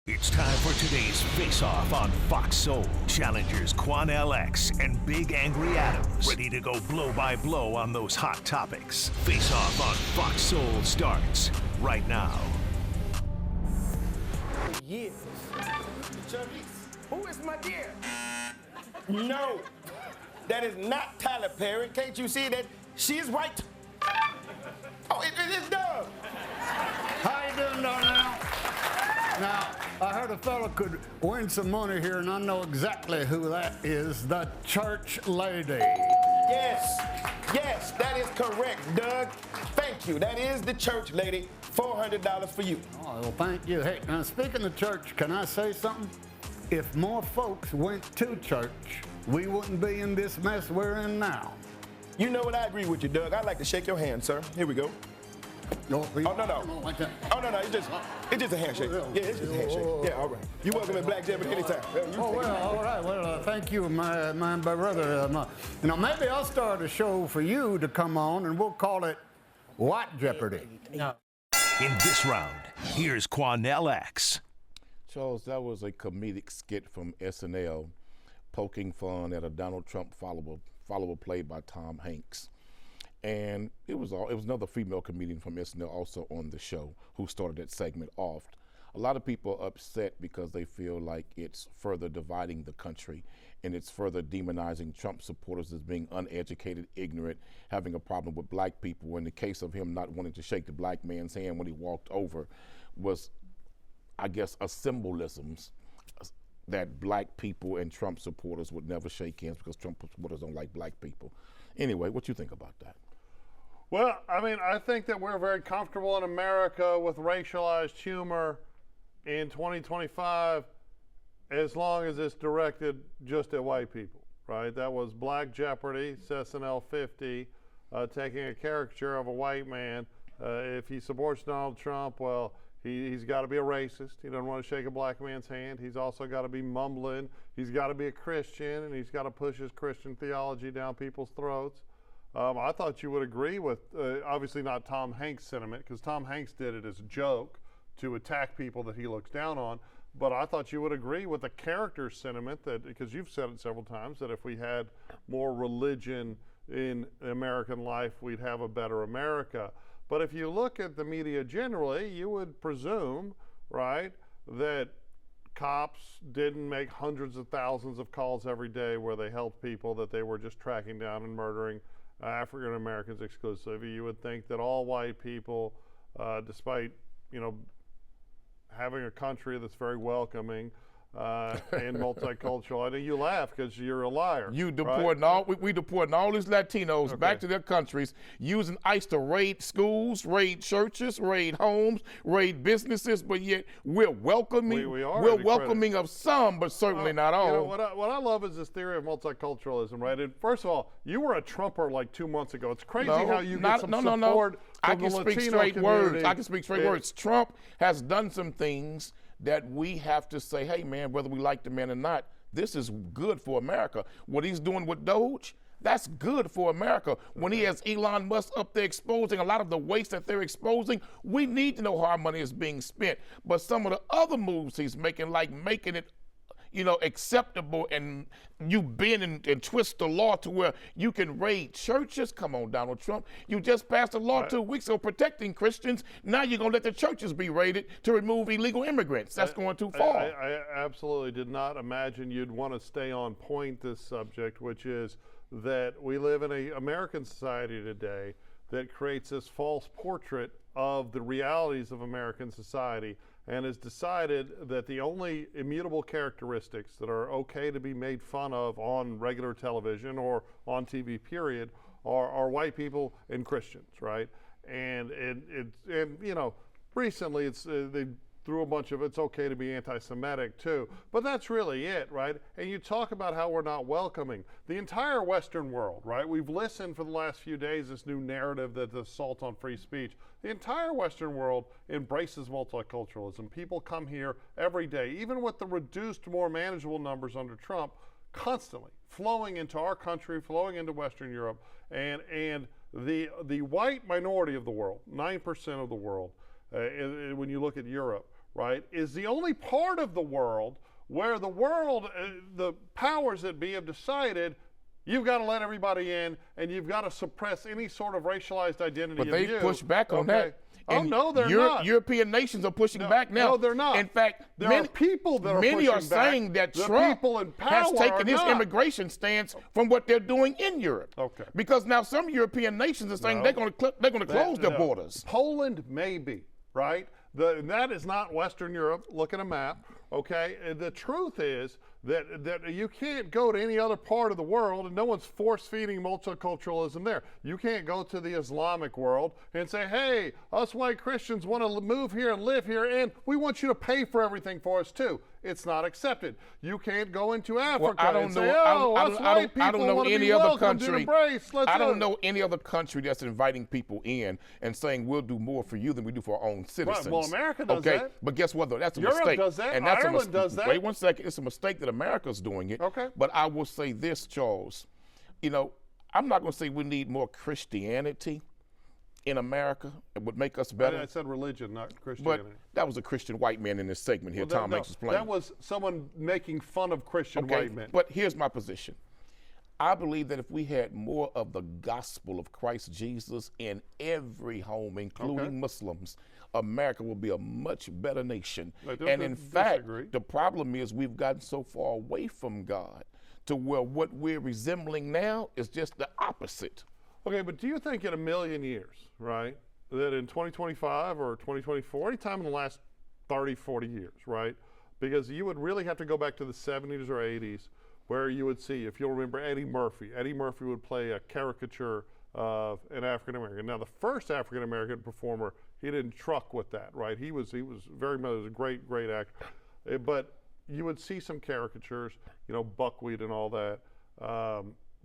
It's time for today's Face-Off on Fox Soul. Challengers Quan LX and Big Angry Adams ready to go blow by blow on those hot topics. Face-Off on Fox Soul starts right now. Yes. Who is my dear? No, that is not Tyler Perry. Can't you see that she's right? Oh, it is Doug. How you doing, Darnell? Now, I heard a fellow could win some money here, and I know exactly who that is, the church lady. Yes, that is correct, Doug. Thank you. That is the church lady. $400 for you. Oh, well, thank you. Hey, now, speaking of church, can I say something? If more folks went to church, we wouldn't be in this mess we're in now. You know what? I agree with you, Doug. I'd like to shake your hand, sir. Here we go. No. Oh, no. Like that. Oh, no, it's just a handshake. Yeah, it's just a handshake. Yeah, all right. You welcome in Black Jeopardy anytime. All right. Well, thank you, my brother. Maybe I'll start a show for you to come on, and we'll call it White Jeopardy. In this round, here's Quan LX. Charles, that was a comedic skit from SNL poking fun at a Donald Trump follower played by Tom Hanks. And it was another female comedian from SNL also on the show who started that segment off. A lot of people are upset because they feel like it's further dividing the country and it's further demonizing Trump supporters as being uneducated, ignorant, having a problem with black people. In the case of him not wanting to shake the black man's hand when he walked over was, I guess, a symbolism that black people and Trump supporters would never shake hands because Trump supporters don't like black people. Anyway, what you think about that? Well, I mean, I think that we're very comfortable in America with racialized humor in 2025 as long as it's directed just at white people, right? That was Black Jeopardy, SNL 50, taking a caricature of a white man. If he supports Donald Trump, well, he's got to be a racist. He doesn't want to shake a black man's hand. He's also got to be mumbling. He's got to be a Christian, and he's got to push his Christian theology down people's throats. I thought you would agree with, obviously not Tom Hanks' sentiment, because Tom Hanks did it as a joke to attack people that he looks down on. But I thought you would agree with the character's sentiment that, because you've said it several times, that if we had more religion in American life, we'd have a better America. But if you look at the media generally, you would presume, right, that cops didn't make hundreds of thousands of calls every day where they helped people, that they were just tracking down and murdering African Americans exclusively. You would think that all white people, despite, having a country that's very welcoming and multicultural. I know you laugh because you're a liar. You deporting we deporting all these Latinos back to their countries, using ICE to raid schools, raid churches, raid homes, raid businesses, but yet we're welcoming. We're welcoming of some, but certainly not all. What I love is this theory of multiculturalism, right? And first of all, you were a Trumper like 2 months ago. It's crazy how you get some support from the Latino community. I can speak straight words. Trump has done some things that we have to say, hey, man, whether we like the man or not, this is good for America. What he's doing with Doge, that's good for America. When he has Elon Musk up there exposing a lot of the waste that they're exposing, we need to know how our money is being spent. But some of the other moves he's making, like making it acceptable, and you bend and twist the law to where you can raid churches. Come on, Donald Trump. You just passed a law 2 weeks ago protecting Christians. Now you're going to let the churches be raided to remove illegal immigrants. That's going too far. I absolutely did not imagine you'd want to stay on point this subject, which is that we live in an American society today that creates this false portrait of the realities of American society, and has decided that the only immutable characteristics that are okay to be made fun of on regular television or on TV period are white people and Christians, right? And recently they threw a bunch of it's okay to be anti-Semitic too, but that's really it, right? And you talk about how we're not welcoming the entire Western world, right? We've listened for the last few days this new narrative that the assault on free speech. The entire Western world embraces multiculturalism. People come here every day, even with the reduced, more manageable numbers under Trump, constantly flowing into our country, flowing into Western Europe, and the white minority of the world, 9% of the world, when you look at Europe, right, is the only part of the world where the world, the powers that be have decided you've got to let everybody in, and you've got to suppress any sort of racialized identity. But they push back on that. Oh, no, they're not. European nations are pushing back now. No, they're not. In fact, there are people that are pushing back. Many are saying that Trump has taken his immigration stance from what they're doing in Europe. Okay. Because now some European nations are saying they're going to close their borders. Poland may be, right? That is not Western Europe. Look at a map, okay? The truth is that you can't go to any other part of the world, and no one's force-feeding multiculturalism there. You can't go to the Islamic world and say, hey, us white Christians want to move here and live here, and we want you to pay for everything for us too. It's not accepted. You can't go into Africa and say, oh, us white people want to be welcomed and embraced. I don't know any other country that's inviting people in and saying we'll do more for you than we do for our own citizens. Right. Well, America does that. But guess what, though? That's a Europe mistake. Does that. And that's Ireland does that. Wait one second. It's a mistake that America's doing it. Okay. But I will say this, Charles. You know, I'm not going to say we need more Christianity in America. It would make us better. I said religion, not Christianity. But that was a Christian white man in this segment here. Tom Hanks was playing. That was someone making fun of Christian white men. But here's my position. I believe that if we had more of the gospel of Christ Jesus in every home, including Muslims, America will be a much better nation. And in fact, the problem is we've gotten so far away from God to where what we're resembling now is just the opposite. Okay, but do you think in a million years, right, that in 2025 or 2024, any time in the last 30, 40 years, right, because you would really have to go back to the 70s or 80s where you would see, if you'll remember Eddie Murphy would play a caricature of an African-American. Now, the first African-American performer, he didn't truck with that, right? He was very much a great actor. But you would see some caricatures, you know, buckwheat and all that.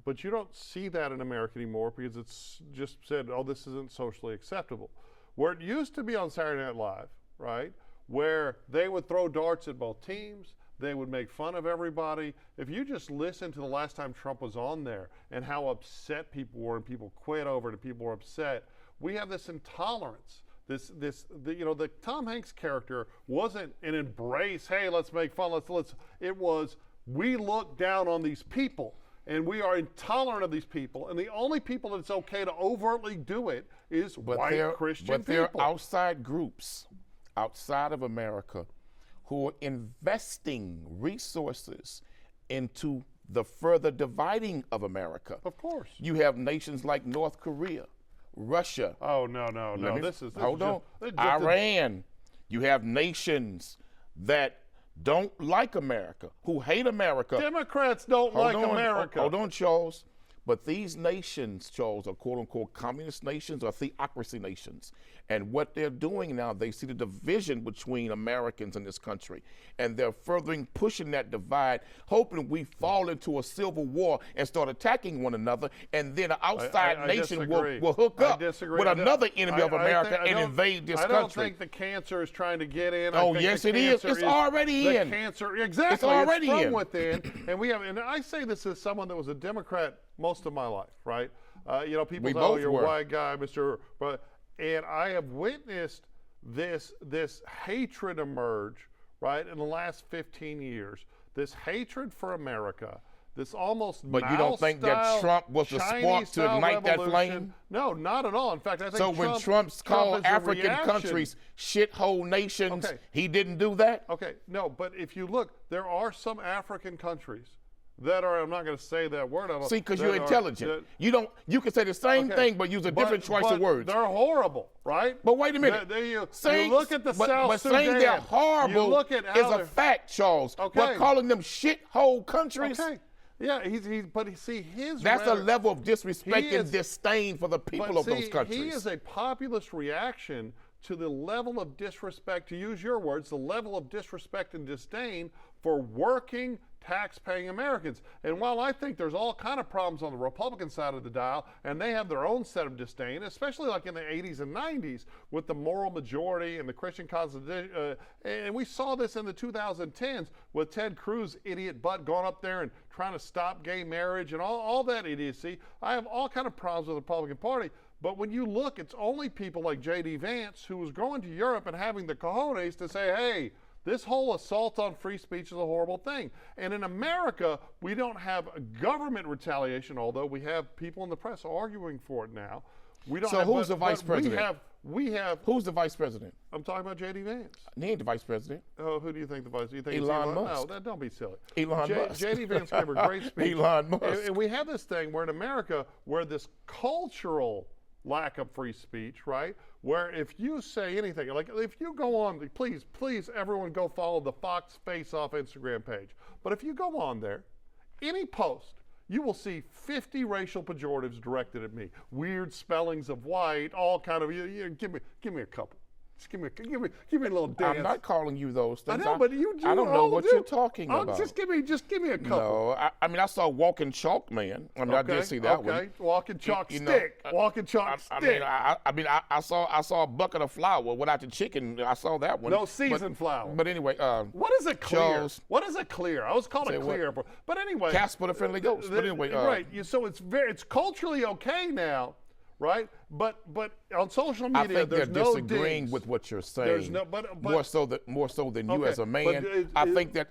But you don't see that in America anymore because it's just said, oh, this isn't socially acceptable. Where it used to be on Saturday Night Live, right, where they would throw darts at both teams, they would make fun of everybody. If you just listen to the last time Trump was on there and how upset people were and people quit over it and people were upset, we have this intolerance. The Tom Hanks character wasn't an embrace, hey, let's make fun, it was, we look down on these people. And we are intolerant of these people, and the only people that it's okay to overtly do it is white Christian people. But there are outside groups outside of America who are investing resources into the further dividing of America. Of course. You have nations like North Korea, Russia. Oh, no. Hold on. Iran. You have nations that don't like America, who hate America. Democrats don't like America. Hold on, Charles. But these nations, Charles, are quote-unquote communist nations or theocracy nations. And what they're doing now, they see the division between Americans in this country. And they're furthering pushing that divide, hoping we fall into a civil war and start attacking one another. And then an outside nation will hook up with another enemy of America and invade this country. I don't think the cancer is trying to get in. Oh, yes, it is. It's already in. The cancer, exactly. It's already in. It's from within. And I say this as someone that was a Democrat most of my life, right? People say, oh, you're a white guy, and I have witnessed this hatred emerge, right, in the last 15 years. This hatred for America, this almost But you don't think that Trump was the spark to ignite that flame? No, not at all. In fact, I think so when Trump called African countries shithole nations, he didn't do that? Okay, no, but if you look, there are some African countries that are, I'm not going to say that word. See, because you're intelligent. You can say the same thing, but use a different choice of words. They're horrible, right? But wait a minute. You look at the South Sudan. Saying they're horrible is a fact, Charles. Okay. We're calling them shithole countries. Okay. Yeah, that's a level of disrespect and disdain for the people of those countries. He is a populist reaction to the level of disrespect, to use your words, the level of disrespect and disdain for working, tax-paying Americans. And while I think there's all kind of problems on the Republican side of the dial, and they have their own set of disdain, especially like in the 80s and 90s with the moral majority and the Christian Constitution, and we saw this in the 2010s with Ted Cruz idiot butt going up there and trying to stop gay marriage and all that idiocy. I have all kind of problems with the Republican Party, But when you look, it's only people like J.D. Vance who was going to Europe and having the cojones to say, hey, this whole assault on free speech is a horrible thing. And in America, we don't have government retaliation, although we have people in the press arguing for it now. We don't. So have, who's the vice president? We have. Who's the vice president? I'm talking about J.D. Vance. He ain't the vice president. Oh, who do you think the vice? You think Elon Musk. No, don't be silly. Elon Musk. J.D. Vance gave a great speech. Elon Musk. And we have this thing where in America, where this cultural lack of free speech, right? Where if you say anything, like if you go on, please, everyone go follow the Fox Faceoff Instagram page. But if you go on there, any post, you will see 50 racial pejoratives directed at me. Weird spellings of white, all kind of, give me a couple. Just give me a little dance. I'm not calling you those things. I know, but you I don't know what you're talking oh, about. Just give me a couple. No, I mean, I saw Walking Chalk Man. I mean, I did see that one. Okay, Walking Chalk Stick. Walking Chalk Stick. I saw a bucket of flour without the chicken. I saw that one. No seasoned flour. But anyway, what is a clear? Charles, what is a clear? I was called a clear, but anyway. Casper the Friendly Ghost. But anyway, right. So it's culturally okay now. Right, but on social media, I think there's they're no disagreeing dings. with what you're saying. There's no, but more so than you as a man. I think that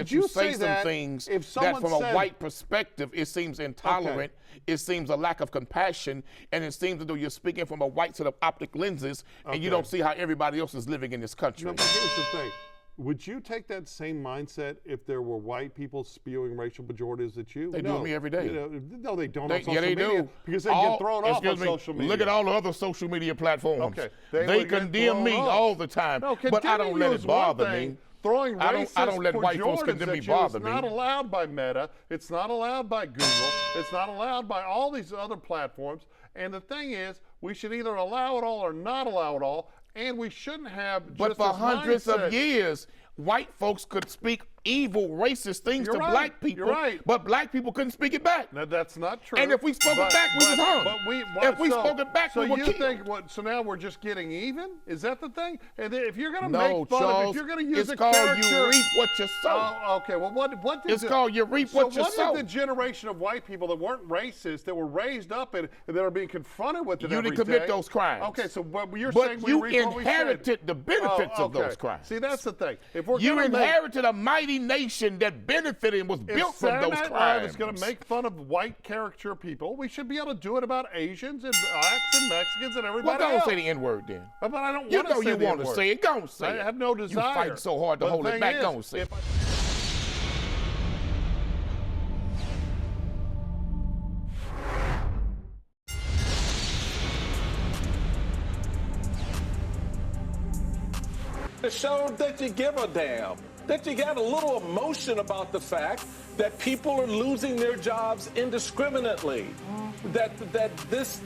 you say some things that from a white perspective, it seems intolerant. Okay. It seems a lack of compassion, and it seems as though you're speaking from a white set of optic lenses, and you don't see how everybody else is living in this country. No, but here's the thing. Would you take that same mindset if there were white people spewing racial pejoratives at you? They do it me every day. No, they don't on social media. Do. Because they get thrown off on social media. Look at all the other social media platforms. Okay. They condemn me all the time, but I don't let it bother me. Throwing racist I don't let white folks condemn me bother me. It's not allowed by Meta. It's not allowed by Google. It's not allowed by all these other platforms. And the thing is, we should either allow it all or not allow it all. And we shouldn't have just But for this hundreds mindset. of years, white folks could speak evil, racist things to black people, but black people couldn't speak it back. No, that's not true. And if we spoke it back, we was hung. If we spoke it back, we were killed. So you think so now we're just getting even? Is that the thing? And if you're going to no, make fun Charles, of, if you're going to use it's called character, you reap what you sow. Oh, okay. Well, what did it's called you reap what you sow. So what did the generation of white people that weren't racist, that were raised up and that are being confronted with it you every didn't commit day? those crimes. Okay, so you're but saying you we reap what we inherited the benefits of those crimes. See, that's the thing. If we're you inherited a mighty nation that benefited and was built from those crimes. If Saturday Night Live is going to make fun of white caricature people, we should be able to do it about Asians and blacks and Mexicans and everybody else. Well, don't say the N-word then. But I don't want to say the N-word. You want to say it, don't say it. I have no desire. You fight so hard to hold it back, don't say it. To show that you give a damn, that you got a little emotion about the fact that people are losing their jobs indiscriminately, that this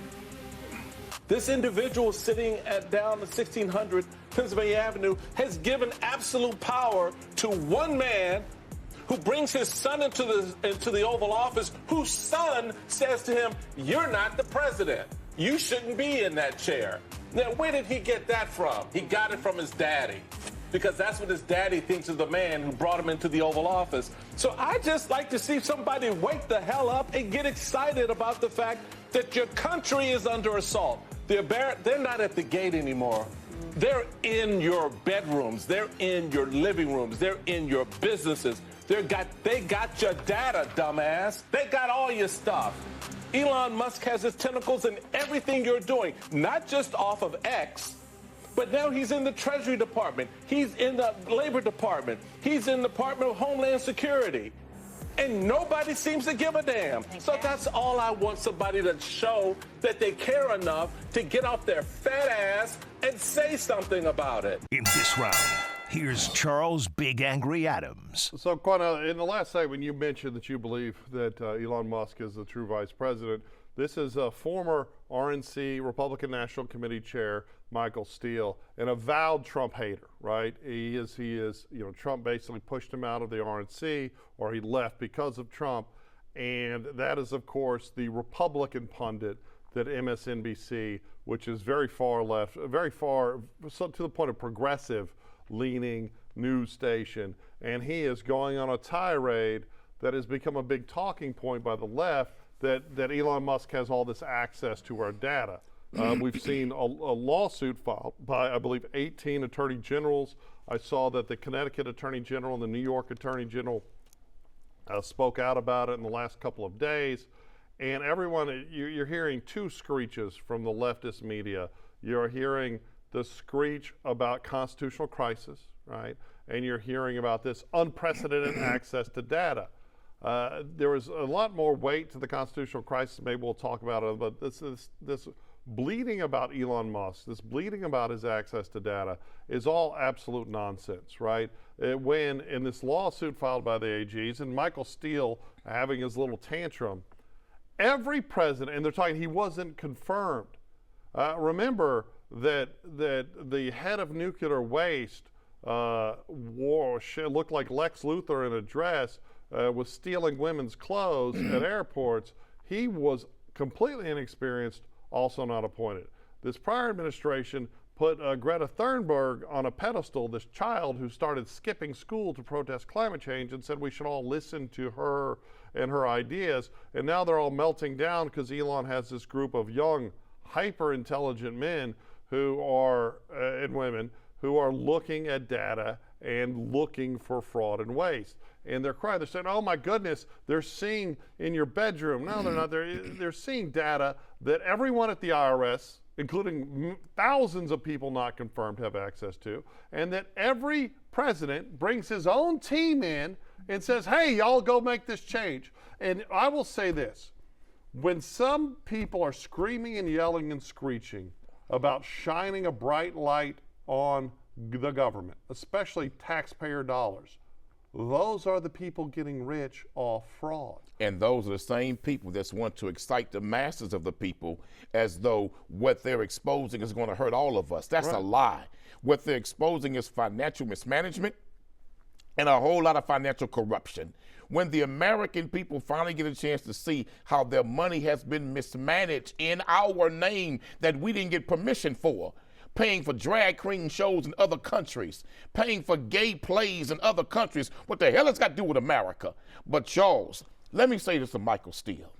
individual sitting down at 1600 Pennsylvania Avenue has given absolute power to one man who brings his son into the Oval Office, whose son says to him, "You're not the president. You shouldn't be in that chair." Now, where did he get that from? He got it from his daddy, because that's what his daddy thinks of the man who brought him into the Oval Office. So I just like to see somebody wake the hell up and get excited about the fact that your country is under assault. They're not at the gate anymore. They're in your bedrooms. They're in your living rooms. They're in your businesses. They got your data, dumbass. They got all your stuff. Elon Musk has his tentacles in everything you're doing, not just off of X, but now he's in the Treasury Department. He's in the Labor Department. He's in the Department of Homeland Security. And nobody seems to give a damn. So that's all I want, somebody to show that they care enough to get off their fat ass and say something about it. In this round, here's Charles Big Angry Adams. So, Quana, in the last segment, you mentioned that you believe that Elon Musk is the true vice president. This is a former RNC Republican National Committee chair, Michael Steele, an avowed Trump hater, right? He is, Trump basically pushed him out of the RNC, or he left because of Trump. And that is, of course, the Republican pundit that MSNBC, which is very far left, very far, to the point of progressive leaning news station. And he is going on a tirade that has become a big talking point by the left, that Elon Musk has all this access to our data. We've seen a lawsuit filed by, I believe, 18 attorney generals. I saw that the Connecticut Attorney General and the New York Attorney General spoke out about it in the last couple of days. And everyone, you're hearing two screeches from the leftist media. You're hearing the screech about constitutional crisis, right? And you're hearing about this unprecedented access to data. There was a lot more weight to the constitutional crisis. Maybe we'll talk about it, but this bleeding about Elon Musk, this bleeding about his access to data is all absolute nonsense, right? When in this lawsuit filed by the AGs and Michael Steele having his little tantrum, every president, and they're talking he wasn't confirmed. Remember that the head of nuclear waste looked like Lex Luthor in a dress, was stealing women's clothes at airports. He was completely inexperienced, also not appointed. This prior administration put Greta Thunberg on a pedestal, this child who started skipping school to protest climate change, and said we should all listen to her and her ideas. And now they're all melting down because Elon has this group of young, hyper-intelligent men who are, and women, who are looking at data and looking for fraud and waste. And they're crying, they're saying, oh my goodness, they're seeing in your bedroom. No, they're not. They're seeing data that everyone at the IRS, including thousands of people not confirmed, have access to, and that every president brings his own team in and says, hey, y'all go make this change. And I will say this, when some people are screaming and yelling and screeching about shining a bright light on the government, especially taxpayer dollars, those are the people getting rich off fraud. And those are the same people that want to excite the masses of the people as though what they're exposing is going to hurt all of us. That's right. A lie. What they're exposing is financial mismanagement and a whole lot of financial corruption. When the American people finally get a chance to see how their money has been mismanaged in our name that we didn't get permission for, paying for drag queen shows in other countries, paying for gay plays in other countries. What the hell has got to do with America? But Charles, let me say this to Michael Steele.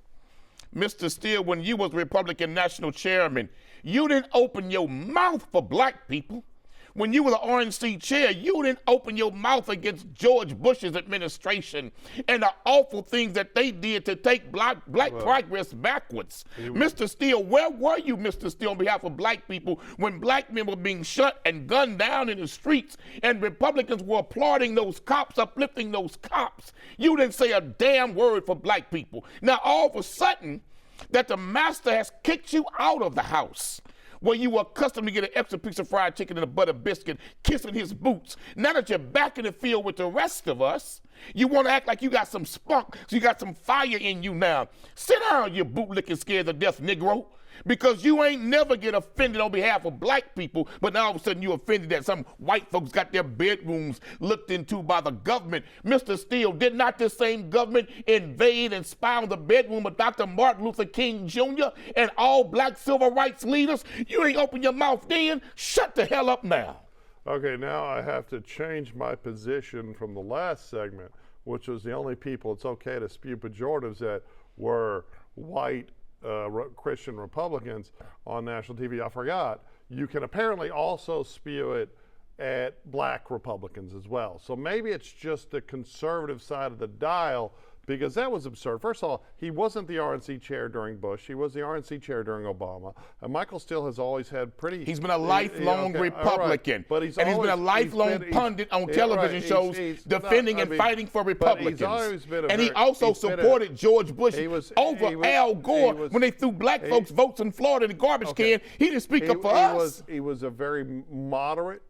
Mr. Steele, when you was Republican National Chairman, you didn't open your mouth for black people. When you were the RNC chair, you didn't open your mouth against George Bush's administration and the awful things that they did to take black progress backwards. Mr. Steele, where were you, Mr. Steele, on behalf of black people when black men were being shot and gunned down in the streets and Republicans were applauding those cops, uplifting those cops? You didn't say a damn word for black people. Now, all of a sudden, that the master has kicked you out of the house, where you were accustomed to get an extra piece of fried chicken and a butter biscuit, kissing his boots. Now that you're back in the field with the rest of us, you want to act like you got some spunk, so you got some fire in you now. Sit down, you bootlicking scared to death Negro, because you ain't never get offended on behalf of black people, but now all of a sudden you offended that some white folks got their bedrooms looked into by the government. Mr. Steele, did not this same government invade and spy on the bedroom of Dr. Martin Luther King Jr. and all black civil rights leaders? You ain't open your mouth then. Shut the hell up now. Okay, now I have to change my position from the last segment, which was the only people it's okay to spew pejoratives at were white Christian Republicans on national TV. I forgot. You can apparently also spew it at black Republicans as well. So maybe it's just the conservative side of the dial, because that was absurd. First of all, he wasn't the RNC chair during Bush. He was the RNC chair during Obama. And Michael Steele has always had pretty... He's been a lifelong Republican. Right. But he's been a lifelong pundit on television shows defending and fighting for Republicans. He's always been and he also supported George Bush over Al Gore when they threw black folks' votes in Florida in the garbage can. He didn't speak up for us. He was a very moderate,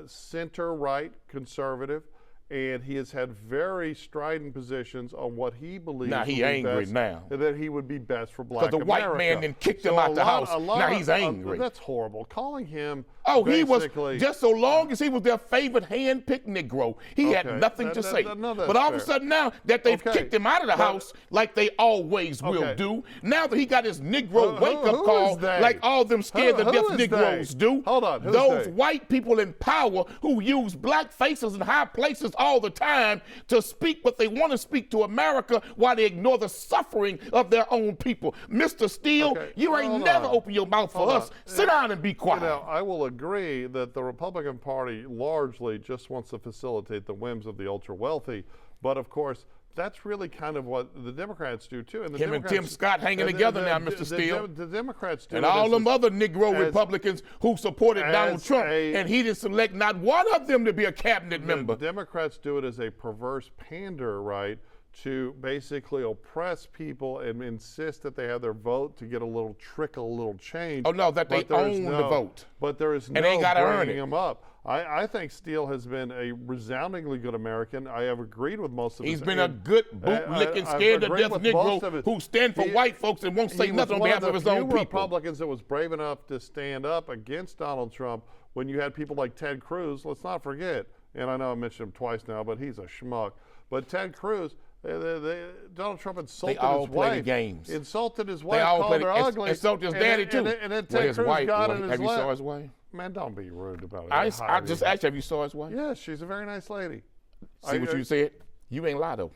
center-right conservative. And he has had very strident positions on what he believes now he angry best, now. That he would be best for black America. Because the white man then kicked him out the house. Now he's angry. That's horrible. Calling him he was, just so long as he was their favorite hand-picked Negro, he had nothing to say. But all of a sudden now that they've kicked him out of the house like they always will do, now that he got his Negro wake-up call like all them scared-to-death Negroes do, Hold on. Those white people in power who use black faces in high places places all the time to speak what they want to speak to America while they ignore the suffering of their own people. Mr. Steele, you ain't never opened your mouth for us. Sit down and be quiet. You know, I will agree that the Republican Party largely just wants to facilitate the whims of the ultra-wealthy, but of course, that's really kind of what the Democrats do too. And Him and Tim Scott hanging together now, Mr. Steele. The Democrats do. And all them other Negro Republicans who supported Donald Trump, and he didn't select not one of them to be a cabinet member. The Democrats do it as a perverse pander, right, to basically oppress people and insist that they have their vote to get a little trickle, a little change. Oh, no, that they own the vote. But there is no and they gotta earn bringing them up. I think Steele has been a resoundingly good American. I have agreed with most of his. He's been a good boot-licking, scared-to-death Negro who stand for white folks and won't say nothing on behalf of his own people. Republicans that was brave enough to stand up against Donald Trump when you had people like Ted Cruz. Let's not forget, and I know I mentioned him twice now, but he's a schmuck. But Ted Cruz, Donald Trump insulted his wife. They all play the games. Insulted his wife, they all called her ugly. Insulted his daddy, too. And then Ted Cruz got in his lap. Have you saw his wife? Man, don't be rude about it. I just asked you, have you saw his wife? Yeah, she's a very nice lady. See what you said? You ain't lie, though.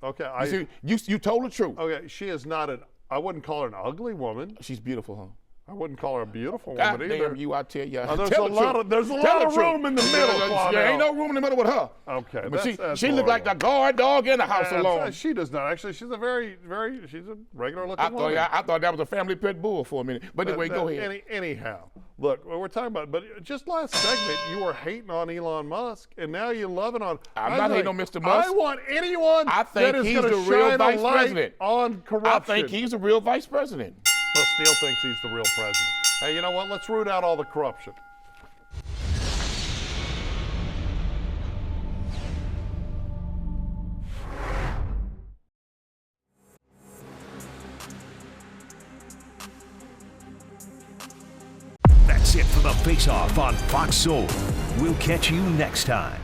Okay. You told the truth. Okay, she is not I wouldn't call her an ugly woman. She's beautiful, huh? I wouldn't call her a beautiful God woman either. Damn you, I tell you. There's a lot of room in the middle. There ain't no room in the middle with her. Okay, but she looked like the guard dog in the house alone. She does not. Actually, she's a she's a regular looking woman. I thought that was a family pit bull for a minute. But anyway, go ahead. Anyhow, look, we're talking about, but just last segment, you were hating on Elon Musk, and now you're loving on. I'm not hating on Mr. Musk. I want anyone that is going to shine a light on corruption. I think he's the real vice president. Well, Steele thinks he's the real president. Hey, you know what? Let's root out all the corruption. That's it for the Face-Off on Fox Soul. We'll catch you next time.